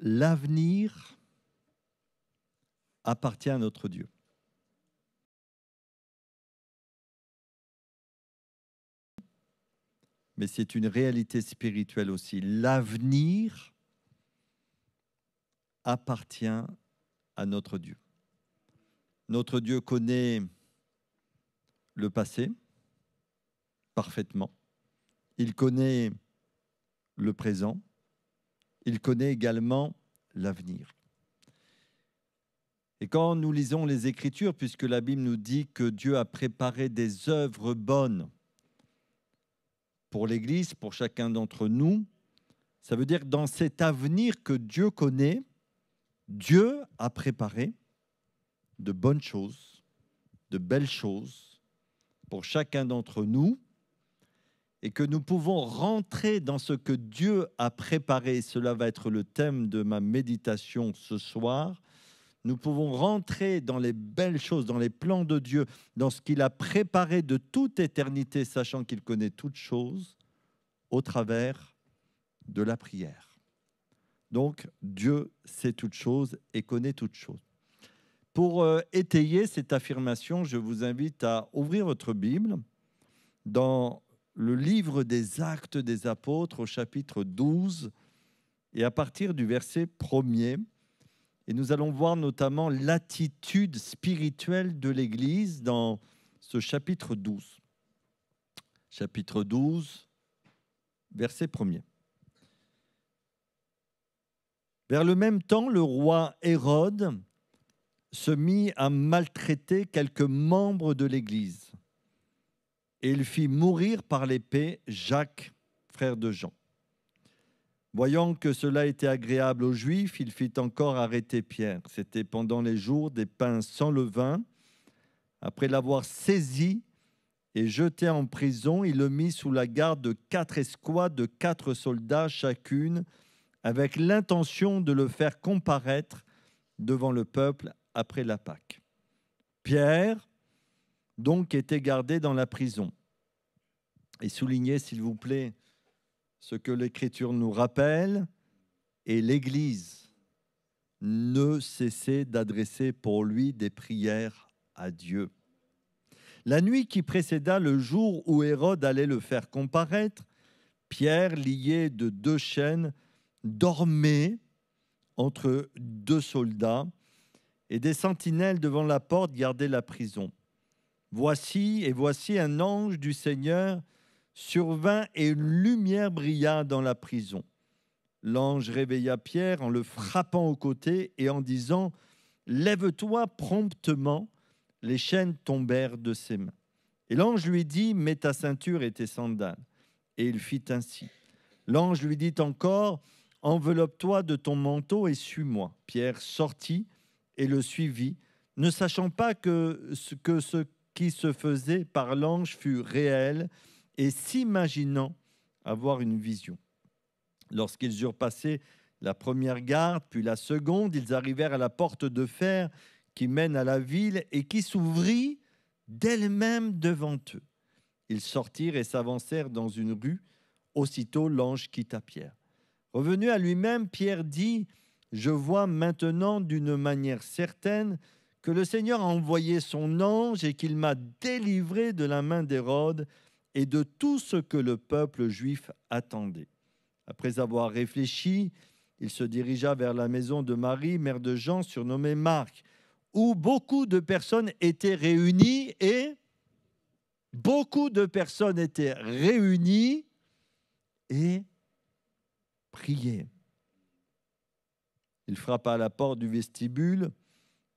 l'avenir appartient à notre Dieu. Mais c'est une réalité spirituelle aussi. L'avenir appartient à notre Dieu. Notre Dieu connaît le passé parfaitement. Il connaît le présent. Il connaît également l'avenir. Et quand nous lisons les Écritures, puisque la Bible nous dit que Dieu a préparé des œuvres bonnes pour l'Église, pour chacun d'entre nous, ça veut dire que dans cet avenir que Dieu connaît, Dieu a préparé de bonnes choses, de belles choses pour chacun d'entre nous, et que nous pouvons rentrer dans ce que Dieu a préparé. Cela va être le thème de ma méditation ce soir. Nous pouvons rentrer dans les belles choses, dans les plans de Dieu, dans ce qu'il a préparé de toute éternité, sachant qu'il connaît toutes choses, au travers de la prière. Donc, Dieu sait toutes choses et connaît toutes choses. Pour étayer cette affirmation, je vous invite à ouvrir votre Bible dans le livre des Actes des Apôtres au chapitre 12 et à partir du verset 1er. Et nous allons voir notamment l'attitude spirituelle de l'Église dans ce chapitre 12. Chapitre 12, verset 1er. Vers le même temps, le roi Hérode se mit à maltraiter quelques membres de l'Église. Et il fit mourir par l'épée Jacques, frère de Jean. Voyant que cela était agréable aux Juifs, il fit encore arrêter Pierre. C'était pendant les jours des pains sans levain. Après l'avoir saisi et jeté en prison, il le mit sous la garde de 4 escouades de 4 soldats chacune, avec l'intention de le faire comparaître devant le peuple après la Pâque. Pierre, donc, était gardé dans la prison. Et soulignez, s'il vous plaît, ce que l'Écriture nous rappelle, et l'Église ne cessait d'adresser pour lui des prières à Dieu. La nuit qui précéda le jour où Hérode allait le faire comparaître, Pierre, lié de 2 chaînes, dormait entre 2 soldats, et des sentinelles devant la porte gardaient la prison. Voici un ange du Seigneur survint et une lumière brilla dans la prison. L'ange réveilla Pierre en le frappant au côté et en disant « Lève-toi promptement ». Les chaînes tombèrent de ses mains. Et l'ange lui dit « Mets ta ceinture et tes sandales ». Et il fit ainsi. L'ange lui dit encore « Enveloppe-toi de ton manteau et suis-moi ». Pierre sortit et le suivit, ne sachant pas que ce qui se faisait par l'ange fut réel et s'imaginant avoir une vision. Lorsqu'ils eurent passé la première garde, puis la seconde, ils arrivèrent à la porte de fer qui mène à la ville et qui s'ouvrit d'elle-même devant eux. Ils sortirent et s'avancèrent dans une rue. Aussitôt, l'ange quitta Pierre. Revenu à lui-même, Pierre dit « Je vois maintenant d'une manière certaine que le Seigneur a envoyé son ange et qu'il m'a délivré de la main d'Hérode et de tout ce que le peuple juif attendait. » Après avoir réfléchi, il se dirigea vers la maison de Marie, mère de Jean, surnommée Marc, où beaucoup de personnes étaient réunies et priaient. Il frappa à la porte du vestibule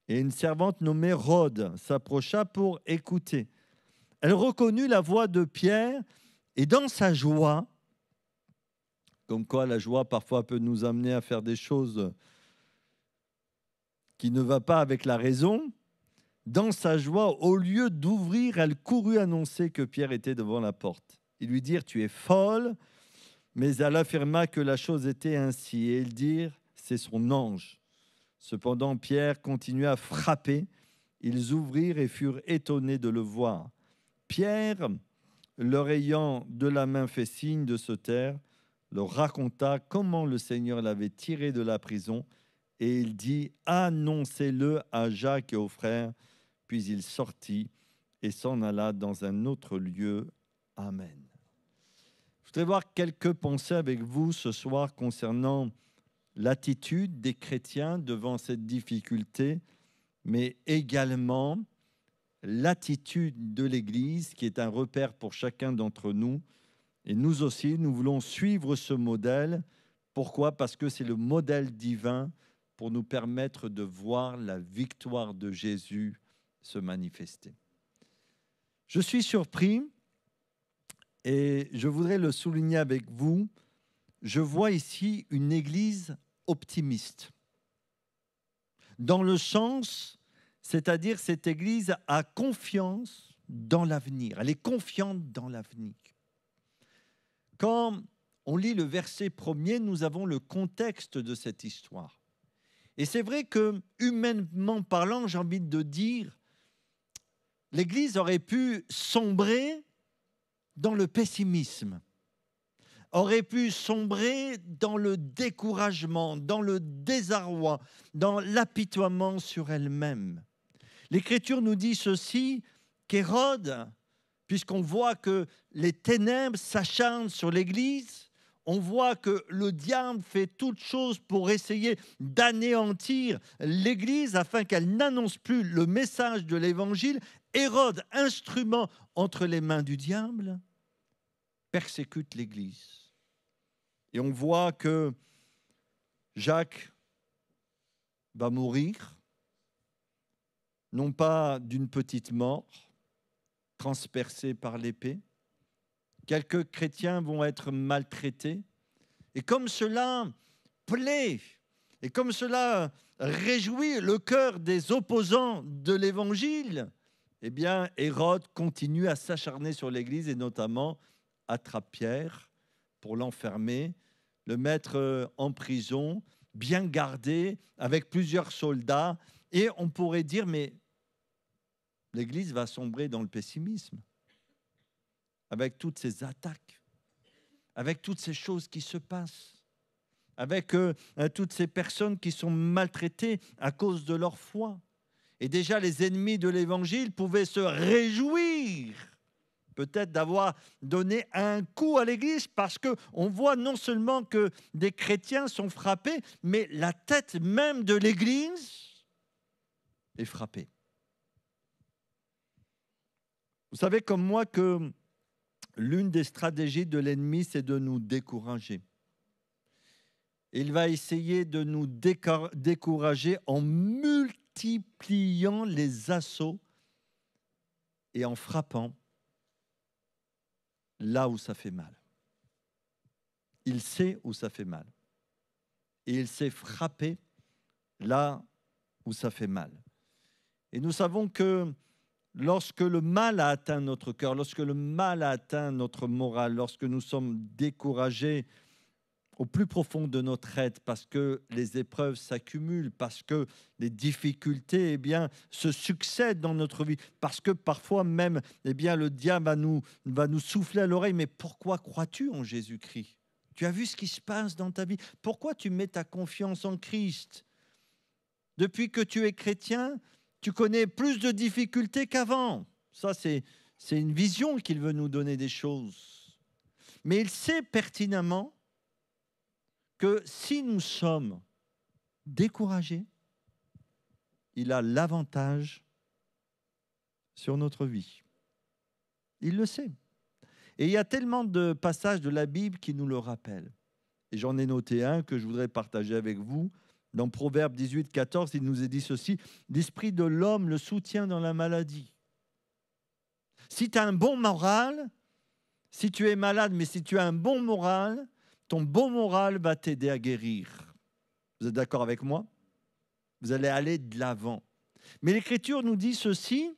et une servante nommée Rhoda s'approcha pour écouter. Elle reconnut la voix de Pierre et dans sa joie, comme quoi la joie parfois peut nous amener à faire des choses qui ne vont pas avec la raison, dans sa joie, au lieu d'ouvrir, elle courut annoncer que Pierre était devant la porte. Ils lui dirent « Tu es folle », mais elle affirma que la chose était ainsi. Et ils dirent « C'est son ange ». Cependant, Pierre continua à frapper. Ils ouvrirent et furent étonnés de le voir. Pierre, leur ayant de la main fait signe de se taire, leur raconta comment le Seigneur l'avait tiré de la prison et il dit « Annoncez-le à Jacques et aux frères ». Puis il sortit et s'en alla dans un autre lieu. Amen. Je voudrais voir quelques pensées avec vous ce soir concernant l'attitude des chrétiens devant cette difficulté, mais également l'attitude de l'Église qui est un repère pour chacun d'entre nous. Et nous aussi, nous voulons suivre ce modèle. Pourquoi ? Parce que c'est le modèle divin pour nous permettre de voir la victoire de Jésus se manifester. Je suis surpris et je voudrais le souligner avec vous. Je vois ici une église optimiste. Dans le sens, c'est-à-dire cette église a confiance dans l'avenir. Elle est confiante dans l'avenir. Quand on lit le verset premier, nous avons le contexte de cette histoire. Et c'est vrai que, humainement parlant, j'ai envie de dire, l'Église aurait pu sombrer dans le pessimisme, aurait pu sombrer dans le découragement, dans le désarroi, dans l'apitoiement sur elle-même. L'Écriture nous dit ceci, qu'Hérode, puisqu'on voit que les ténèbres s'acharnent sur l'Église, on voit que le diable fait toute chose pour essayer d'anéantir l'Église afin qu'elle n'annonce plus le message de l'Évangile. Hérode, instrument entre les mains du diable, persécute l'Église. Et on voit que Jacques va mourir, non pas d'une petite mort, transpercé par l'épée. Quelques chrétiens vont être maltraités. Et comme cela plaît, et comme cela réjouit le cœur des opposants de l'Évangile, eh bien, Hérode continue à s'acharner sur l'Église et notamment attrape Pierre pour l'enfermer, le mettre en prison, bien gardé, avec plusieurs soldats. Et on pourrait dire, mais l'Église va sombrer dans le pessimisme, avec toutes ces attaques, avec toutes ces choses qui se passent, avec toutes ces personnes qui sont maltraitées à cause de leur foi. Et déjà, les ennemis de l'Évangile pouvaient se réjouir peut-être d'avoir donné un coup à l'Église, parce qu'on voit non seulement que des chrétiens sont frappés, mais la tête même de l'Église est frappée. Vous savez comme moi que l'une des stratégies de l'ennemi, c'est de nous décourager. Il va essayer de nous décourager en multipliant les assauts et en frappant là où ça fait mal. Il sait où ça fait mal. Et il sait frapper là où ça fait mal. Et nous savons que lorsque le mal a atteint notre cœur, lorsque le mal a atteint notre morale, lorsque nous sommes découragés au plus profond de notre être, parce que les épreuves s'accumulent, parce que les difficultés se succèdent dans notre vie, parce que parfois même le diable va nous souffler à l'oreille. Mais pourquoi crois-tu en Jésus-Christ ? Tu as vu ce qui se passe dans ta vie ? Pourquoi tu mets ta confiance en Christ ? Depuis que tu es chrétien, tu connais plus de difficultés qu'avant. Ça, c'est une vision qu'il veut nous donner des choses. Mais il sait pertinemment que si nous sommes découragés, il a l'avantage sur notre vie. Il le sait. Et il y a tellement de passages de la Bible qui nous le rappellent. Et j'en ai noté un que je voudrais partager avec vous. Dans Proverbe 18, 14, il nous est dit ceci: « L'esprit de l'homme le soutient dans la maladie. » Si tu as un bon moral, si tu es malade, mais si tu as un bon moral, ton bon moral va t'aider à guérir. Vous êtes d'accord avec moi ? Vous allez aller de l'avant. Mais l'Écriture nous dit ceci: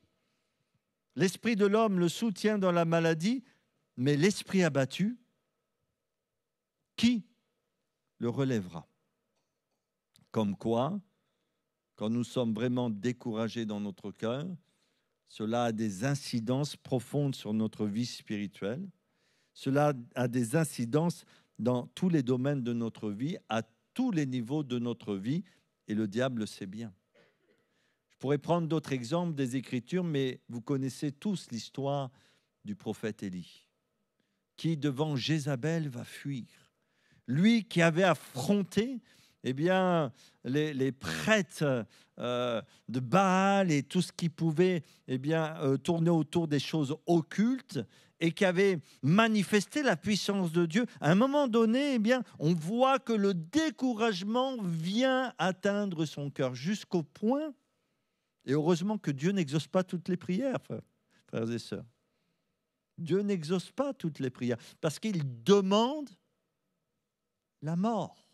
l'esprit de l'homme le soutient dans la maladie, mais l'esprit abattu, qui le relèvera ? Comme quoi, quand nous sommes vraiment découragés dans notre cœur, cela a des incidences profondes sur notre vie spirituelle. Cela a des incidences dans tous les domaines de notre vie, à tous les niveaux de notre vie, et le diable le sait bien. Je pourrais prendre d'autres exemples des Écritures, mais vous connaissez tous l'histoire du prophète Élie, qui devant Jézabel va fuir. Lui qui avait affronté les prêtres de Baal et tout ce qui pouvait tourner autour des choses occultes, et qui avait manifesté la puissance de Dieu. À un moment donné, on voit que le découragement vient atteindre son cœur jusqu'au point, et heureusement que Dieu n'exauce pas toutes les prières, frères et sœurs. Dieu n'exauce pas toutes les prières parce qu'il demande la mort.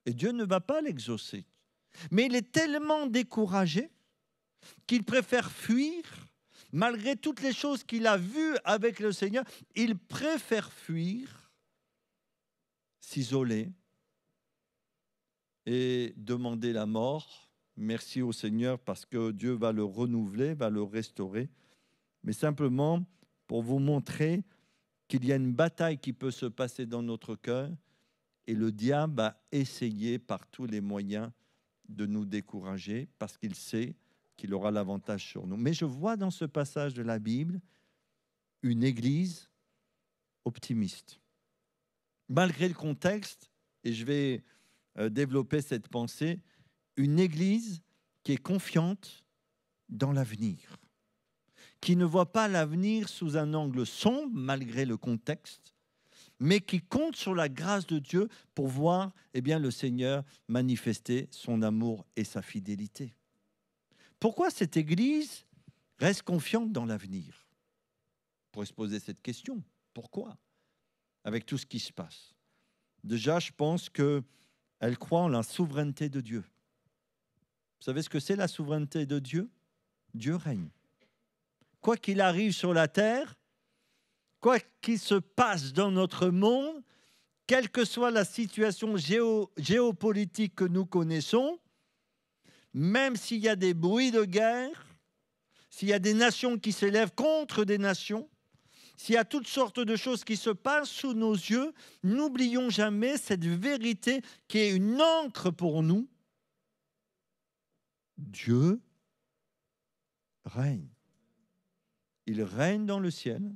Et Dieu ne va pas l'exaucer. Mais il est tellement découragé qu'il préfère fuir, malgré toutes les choses qu'il a vues avec le Seigneur, il préfère fuir, s'isoler et demander la mort. Merci au Seigneur parce que Dieu va le renouveler, va le restaurer. Mais simplement pour vous montrer qu'il y a une bataille qui peut se passer dans notre cœur, et le diable a essayé par tous les moyens de nous décourager parce qu'il sait qu'il aura l'avantage sur nous. Mais je vois dans ce passage de la Bible une église optimiste. Malgré le contexte, et je vais développer cette pensée, une église qui est confiante dans l'avenir, qui ne voit pas l'avenir sous un angle sombre malgré le contexte, mais qui compte sur la grâce de Dieu pour voir le Seigneur manifester son amour et sa fidélité. Pourquoi cette Église reste confiante dans l'avenir? On pourrait se poser cette question. Pourquoi? Avec tout ce qui se passe. Déjà, je pense qu'elle croit en la souveraineté de Dieu. Vous savez ce que c'est la souveraineté de Dieu? Dieu règne. Quoi qu'il arrive sur la terre, quoi qu'il se passe dans notre monde, quelle que soit la situation géopolitique que nous connaissons, même s'il y a des bruits de guerre, s'il y a des nations qui s'élèvent contre des nations, s'il y a toutes sortes de choses qui se passent sous nos yeux, n'oublions jamais cette vérité qui est une encre pour nous. Dieu règne. Il règne dans le ciel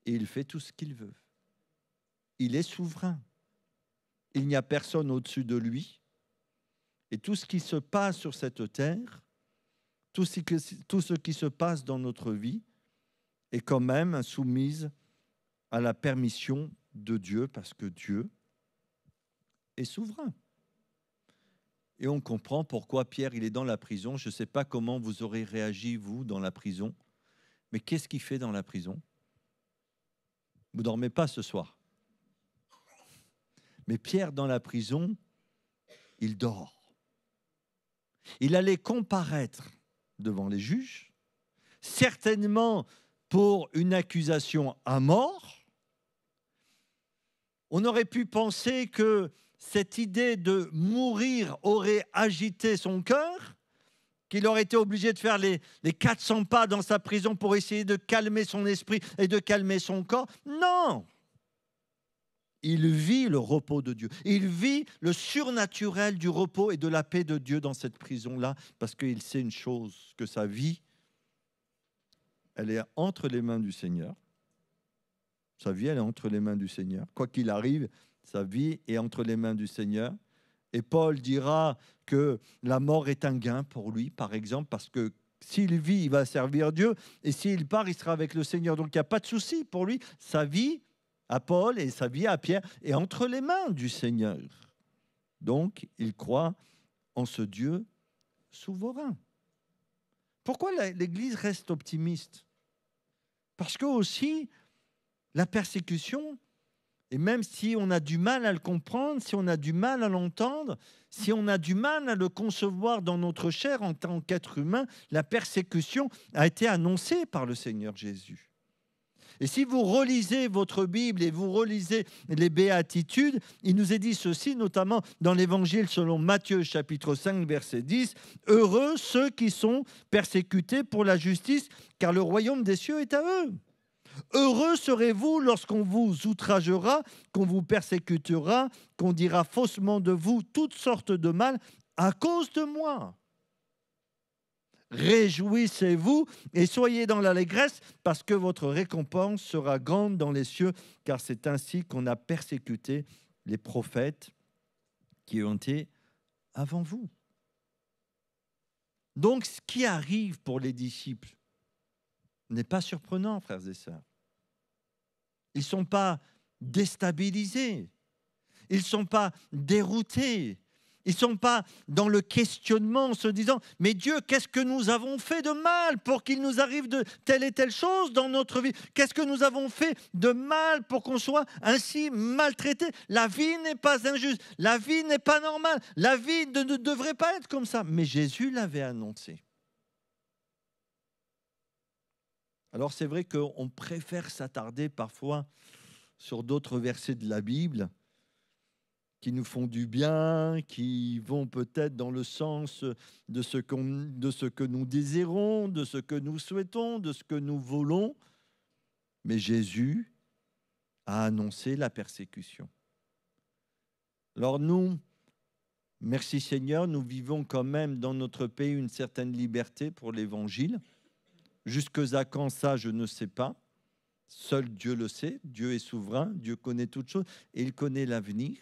et il fait tout ce qu'il veut. Il est souverain. Il n'y a personne au-dessus de lui. Et tout ce qui se passe sur cette terre, tout ce qui se passe dans notre vie est quand même soumise à la permission de Dieu parce que Dieu est souverain. Et on comprend pourquoi Pierre, il est dans la prison. Je ne sais pas comment vous aurez réagi, vous, dans la prison. Mais qu'est-ce qu'il fait dans la prison? Vous ne dormez pas ce soir. Mais Pierre, dans la prison, il dort. Il allait comparaître devant les juges, certainement pour une accusation à mort. On aurait pu penser que cette idée de mourir aurait agité son cœur, qu'il aurait été obligé de faire les 400 pas dans sa prison pour essayer de calmer son esprit et de calmer son corps. Non! Il vit le repos de Dieu. Il vit le surnaturel du repos et de la paix de Dieu dans cette prison-là, parce qu'il sait une chose, que sa vie, elle est entre les mains du Seigneur. Sa vie, elle est entre les mains du Seigneur. Quoi qu'il arrive, sa vie est entre les mains du Seigneur. Et Paul dira que la mort est un gain pour lui, par exemple, parce que s'il vit, il va servir Dieu, et s'il part, il sera avec le Seigneur. Donc, il n'y a pas de souci pour lui. Sa vie à Paul et sa vie à Pierre est entre les mains du Seigneur. Donc, il croit en ce Dieu souverain. Pourquoi l'Église reste optimiste? Parce que aussi, la persécution, et même si on a du mal à le comprendre, si on a du mal à l'entendre, si on a du mal à le concevoir dans notre chair en tant qu'être humain, la persécution a été annoncée par le Seigneur Jésus. Et si vous relisez votre Bible et vous relisez les Béatitudes, il nous est dit ceci, notamment dans l'Évangile selon Matthieu, chapitre 5, verset 10, « Heureux ceux qui sont persécutés pour la justice, car le royaume des cieux est à eux. Heureux serez-vous lorsqu'on vous outragera, qu'on vous persécutera, qu'on dira faussement de vous toutes sortes de mal à cause de moi. Réjouissez-vous et soyez dans l'allégresse, parce que votre récompense sera grande dans les cieux, car c'est ainsi qu'on a persécuté les prophètes qui ont été avant vous. Donc, ce qui arrive pour les disciples n'est pas surprenant, frères et sœurs. Ils ne sont pas déstabilisés, ils ne sont pas déroutés, ils ne sont pas dans le questionnement en se disant « Mais Dieu, qu'est-ce que nous avons fait de mal pour qu'il nous arrive de telle et telle chose dans notre vie? Qu'est-ce que nous avons fait de mal pour qu'on soit ainsi maltraité? La vie n'est pas injuste, la vie n'est pas normale, la vie ne devrait pas être comme ça. » Mais Jésus l'avait annoncé. Alors c'est vrai qu'on préfère s'attarder parfois sur d'autres versets de la Bible qui nous font du bien, qui vont peut-être dans le sens de ce que nous désirons, de ce que nous souhaitons, de ce que nous voulons. Mais Jésus a annoncé la persécution. Alors nous, merci Seigneur, nous vivons quand même dans notre pays une certaine liberté pour l'Évangile. Jusque-à quand ça, je ne sais pas. Seul Dieu le sait. Dieu est souverain. Dieu connaît toutes choses et il connaît l'avenir.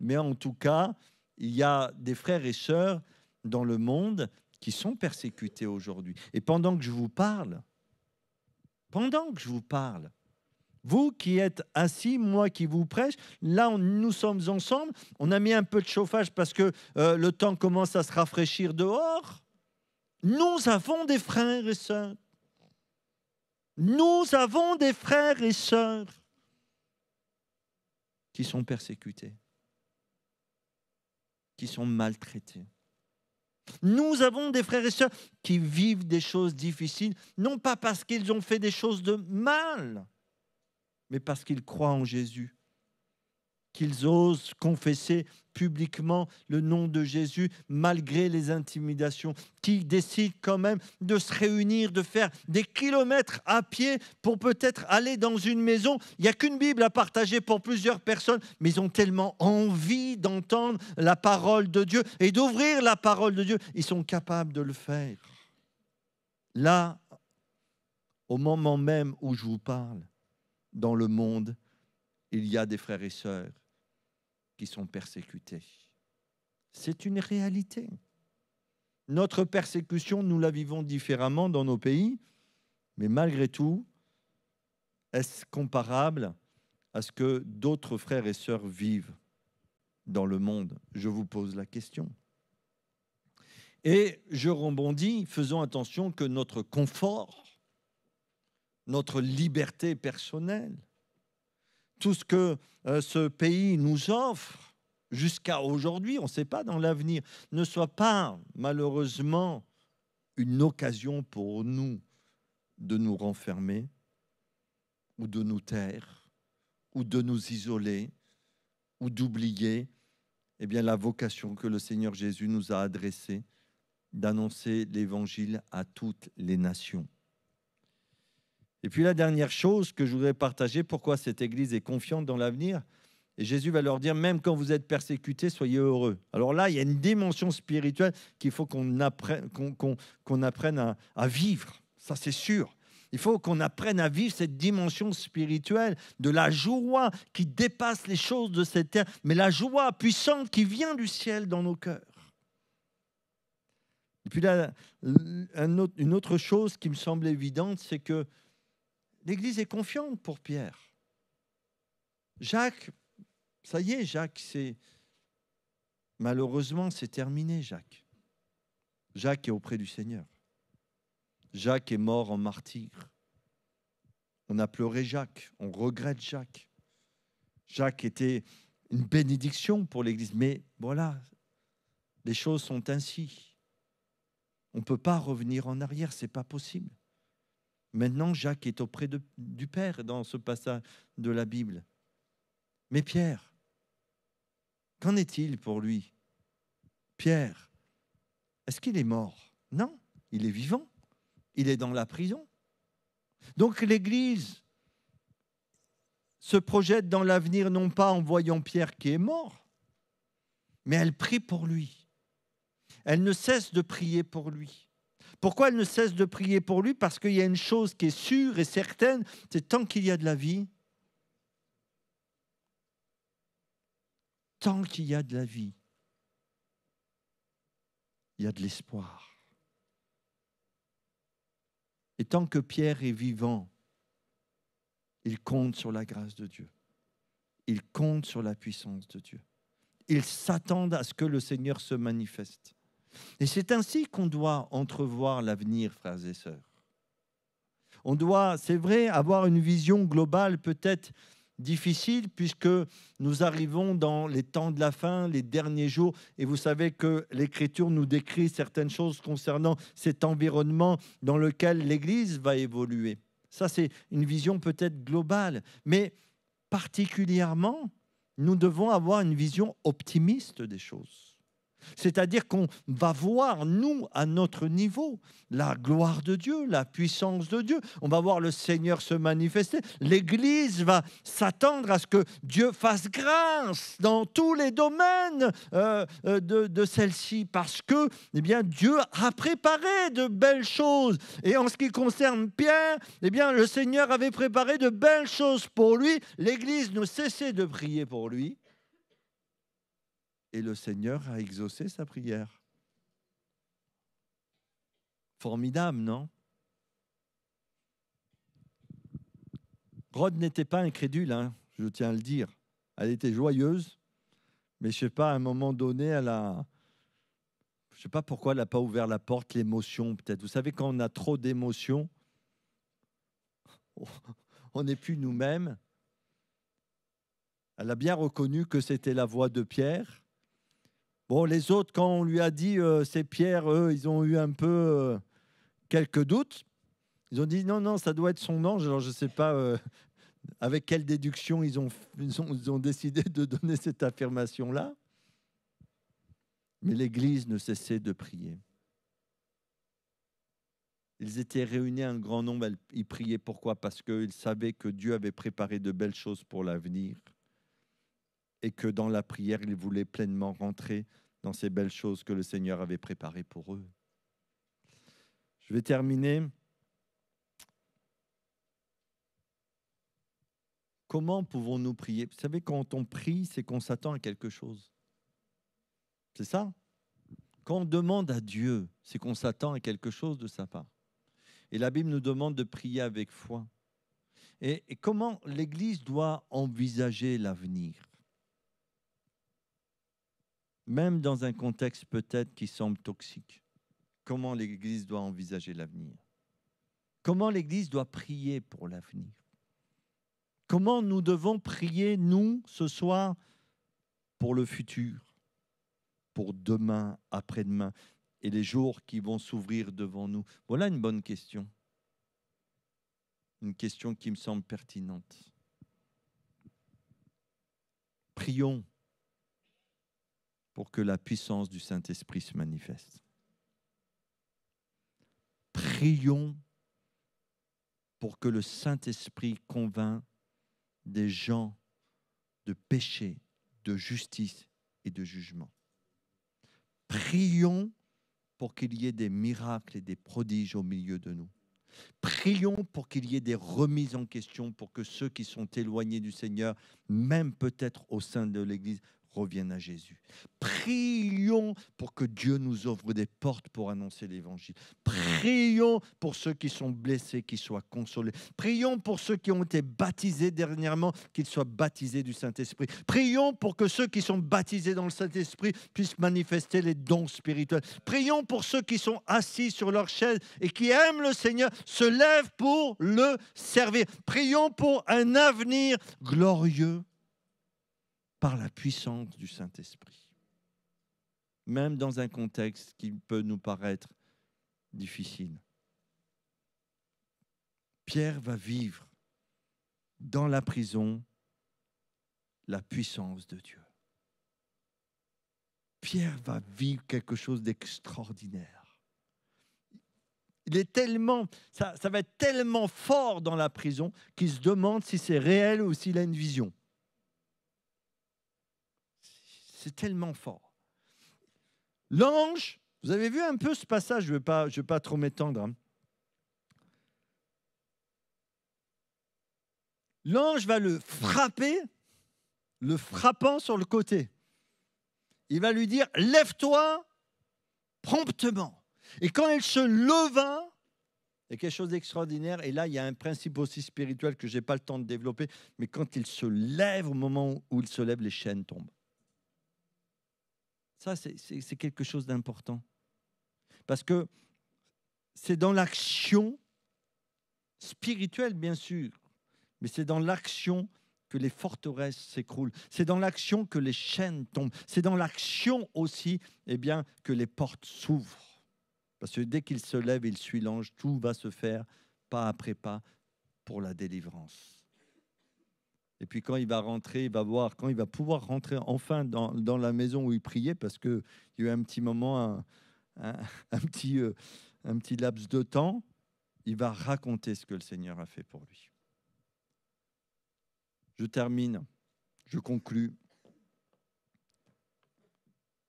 Mais en tout cas, il y a des frères et sœurs dans le monde qui sont persécutés aujourd'hui. Et pendant que je vous parle, vous qui êtes assis, moi qui vous prêche, là nous sommes ensemble, on a mis un peu de chauffage parce que le temps commence à se rafraîchir dehors. Nous avons des frères et sœurs. Nous avons des frères et sœurs qui sont persécutés, qui sont maltraités. Nous avons des frères et sœurs qui vivent des choses difficiles, non pas parce qu'ils ont fait des choses de mal, mais parce qu'ils croient en Jésus, qu'ils osent confesser publiquement le nom de Jésus malgré les intimidations, qui décident quand même de se réunir, de faire des kilomètres à pied pour peut-être aller dans une maison. Il n'y a qu'une Bible à partager pour plusieurs personnes, mais ils ont tellement envie d'entendre la parole de Dieu et d'ouvrir la parole de Dieu. Ils sont capables de le faire. Là, au moment même où je vous parle, dans le monde, il y a des frères et sœurs qui sont persécutés. C'est une réalité. Notre persécution, nous la vivons différemment dans nos pays, mais malgré tout, est-ce comparable à ce que d'autres frères et sœurs vivent dans le monde? Je vous pose la question. Et je rebondis, faisons attention que notre confort, notre liberté personnelle, tout ce que ce pays nous offre jusqu'à aujourd'hui, on ne sait pas dans l'avenir, ne soit pas malheureusement une occasion pour nous de nous renfermer ou de nous taire ou de nous isoler ou d'oublier la vocation que le Seigneur Jésus nous a adressée d'annoncer l'Évangile à toutes les nations. Et puis la dernière chose que je voudrais partager, pourquoi cette Église est confiante dans l'avenir, et Jésus va leur dire, même quand vous êtes persécutés, soyez heureux. Alors là, il y a une dimension spirituelle qu'il faut qu'on apprenne, qu'on apprenne à vivre, ça c'est sûr. Il faut qu'on apprenne à vivre cette dimension spirituelle de la joie qui dépasse les choses de cette terre, mais la joie puissante qui vient du ciel dans nos cœurs. Et puis là, une autre chose qui me semble évidente, c'est que l'Église est confiante pour Pierre. Jacques, ça y est, Jacques, malheureusement, c'est terminé, Jacques. Jacques est auprès du Seigneur. Jacques est mort en martyr. On a pleuré Jacques, on regrette Jacques. Jacques était une bénédiction pour l'Église, mais voilà, les choses sont ainsi. On ne peut pas revenir en arrière, ce n'est pas possible. Maintenant, Jacques est auprès du Père dans ce passage de la Bible. Mais Pierre, qu'en est-il pour lui? Pierre, est-ce qu'il est mort? Non, il est vivant. Il est dans la prison. Donc l'Église se projette dans l'avenir non pas en voyant Pierre qui est mort, mais elle prie pour lui. Elle ne cesse de prier pour lui. Pourquoi elle ne cesse de prier pour lui? Parce qu'il y a une chose qui est sûre et certaine, c'est tant qu'il y a de la vie, tant qu'il y a de la vie, il y a de l'espoir. Et tant que Pierre est vivant, il compte sur la grâce de Dieu. Il compte sur la puissance de Dieu. Ils s'attendent à ce que le Seigneur se manifeste. Et c'est ainsi qu'on doit entrevoir l'avenir, frères et sœurs. On doit, c'est vrai, avoir une vision globale peut-être difficile puisque nous arrivons dans les temps de la fin, les derniers jours, et vous savez que l'Écriture nous décrit certaines choses concernant cet environnement dans lequel l'Église va évoluer. Ça, c'est une vision peut-être globale, mais particulièrement, nous devons avoir une vision optimiste des choses. C'est-à-dire qu'on va voir, nous, à notre niveau, la gloire de Dieu, la puissance de Dieu. On va voir le Seigneur se manifester. L'Église va s'attendre à ce que Dieu fasse grâce dans tous les domaines de celle-ci, parce que eh bien, Dieu a préparé de belles choses. Et en ce qui concerne Pierre, eh bien, le Seigneur avait préparé de belles choses pour lui. L'Église ne cessait de prier pour lui. Et le Seigneur a exaucé sa prière. Formidable, non? Rhodes n'était pas incrédule, hein, je tiens à le dire. Elle était joyeuse, mais je ne sais pas, à un moment donné, je ne sais pas pourquoi elle n'a pas ouvert la porte, l'émotion peut-être. Vous savez, quand on a trop d'émotions, on n'est plus nous-mêmes. Elle a bien reconnu que c'était la voix de Pierre. Bon, les autres, quand on lui a dit c'est Pierre, eux, ils ont eu un peu quelques doutes. Ils ont dit non, ça doit être son ange. Alors, je ne sais pas avec quelle déduction ils ont décidé de donner cette affirmation-là. Mais l'Église ne cessait de prier. Ils étaient réunis un grand nombre. Ils priaient pourquoi? Parce qu'ils savaient que Dieu avait préparé de belles choses pour l'avenir. Et que dans la prière, ils voulaient pleinement rentrer dans ces belles choses que le Seigneur avait préparées pour eux. Je vais terminer. Comment pouvons-nous prier? Vous savez, quand on prie, c'est qu'on s'attend à quelque chose. C'est ça? Quand on demande à Dieu, c'est qu'on s'attend à quelque chose de sa part. Et la Bible nous demande de prier avec foi. Et comment l'Église doit envisager l'avenir? Même dans un contexte peut-être qui semble toxique. Comment l'Église doit envisager l'avenir? Comment l'Église doit prier pour l'avenir? Comment nous devons prier, nous, ce soir, pour le futur, pour demain, après-demain, et les jours qui vont s'ouvrir devant nous? Voilà une bonne question. Une question qui me semble pertinente. Prions pour que la puissance du Saint-Esprit se manifeste. Prions pour que le Saint-Esprit convainc des gens de péché, de justice et de jugement. Prions pour qu'il y ait des miracles et des prodiges au milieu de nous. Prions pour qu'il y ait des remises en question, pour que ceux qui sont éloignés du Seigneur, même peut-être au sein de l'Église, reviennent à Jésus. Prions pour que Dieu nous ouvre des portes pour annoncer l'Évangile. Prions pour ceux qui sont blessés, qu'ils soient consolés. Prions pour ceux qui ont été baptisés dernièrement, qu'ils soient baptisés du Saint-Esprit. Prions pour que ceux qui sont baptisés dans le Saint-Esprit puissent manifester les dons spirituels. Prions pour ceux qui sont assis sur leur chaise et qui aiment le Seigneur, se lèvent pour le servir. Prions pour un avenir glorieux par la puissance du Saint-Esprit. Même dans un contexte qui peut nous paraître difficile. Pierre va vivre dans la prison la puissance de Dieu. Pierre va vivre quelque chose d'extraordinaire. il est tellement, ça va être tellement fort dans la prison qu'il se demande si c'est réel ou s'il a une vision. C'est tellement fort. L'ange, vous avez vu un peu ce passage, je ne vais pas trop m'étendre. Hein. L'ange va le frapper, le frappant sur le côté. Il va lui dire, lève-toi promptement. Et quand il se leva, il y a quelque chose d'extraordinaire. Et là, il y a un principe aussi spirituel que je n'ai pas le temps de développer. Mais quand il se lève, au moment où il se lève, les chaînes tombent. Ça, c'est quelque chose d'important. Parce que c'est dans l'action spirituelle, bien sûr, mais c'est dans l'action que les forteresses s'écroulent. C'est dans l'action que les chaînes tombent. C'est dans l'action aussi que les portes s'ouvrent. Parce que dès qu'il se lève, il suit l'ange, tout va se faire pas après pas pour la délivrance. Et puis quand il va rentrer, il va voir, quand il va pouvoir rentrer enfin dans la maison où il priait, parce qu'il y a eu un petit moment, un petit laps de temps, il va raconter ce que le Seigneur a fait pour lui. Je termine, je conclus.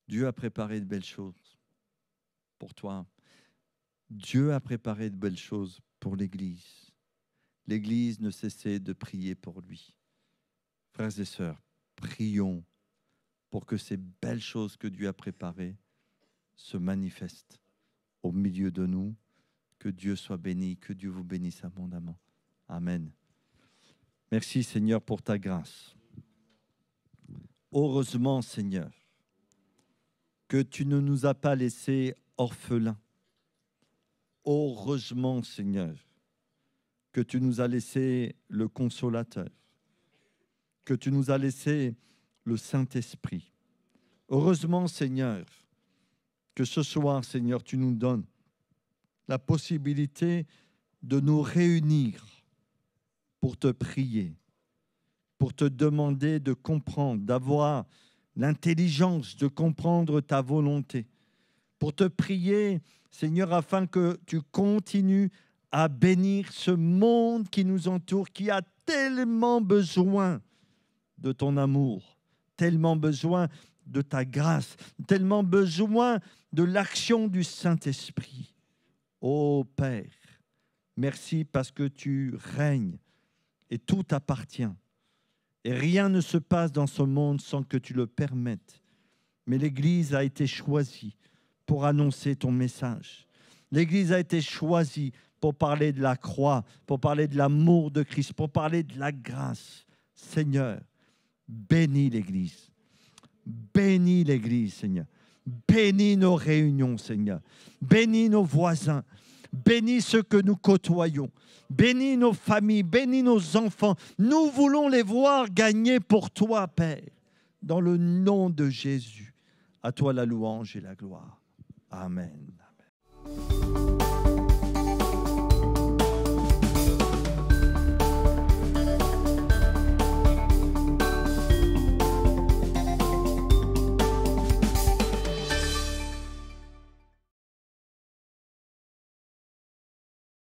Dieu a préparé de belles choses pour toi. Dieu a préparé de belles choses pour l'Église. L'Église ne cessait de prier pour lui. Frères et sœurs, prions pour que ces belles choses que Dieu a préparées se manifestent au milieu de nous. Que Dieu soit béni, que Dieu vous bénisse abondamment. Amen. Merci Seigneur pour ta grâce. Heureusement Seigneur, que tu ne nous as pas laissés orphelins. Heureusement Seigneur, que tu nous as laissé le Consolateur, que tu nous as laissé le Saint-Esprit. Heureusement Seigneur, que ce soir Seigneur, tu nous donnes la possibilité de nous réunir pour te prier, pour te demander de comprendre, d'avoir l'intelligence de comprendre ta volonté, pour te prier, Seigneur, afin que tu continues à bénir ce monde qui nous entoure, qui a tellement besoin de ton amour, tellement besoin de ta grâce, tellement besoin de l'action du Saint-Esprit. Ô Père, merci parce que tu règnes et tout t'appartient. Et rien ne se passe dans ce monde sans que tu le permettes. Mais l'Église a été choisie pour annoncer ton message. L'Église a été choisie pour parler de la croix, pour parler de l'amour de Christ, pour parler de la grâce. Seigneur, bénis l'Église. Bénis l'Église, Seigneur. Bénis nos réunions, Seigneur. Bénis nos voisins. Bénis ceux que nous côtoyons. Bénis nos familles. Bénis nos enfants. Nous voulons les voir gagner pour toi, Père. Dans le nom de Jésus. À toi la louange et la gloire. Amen. Amen.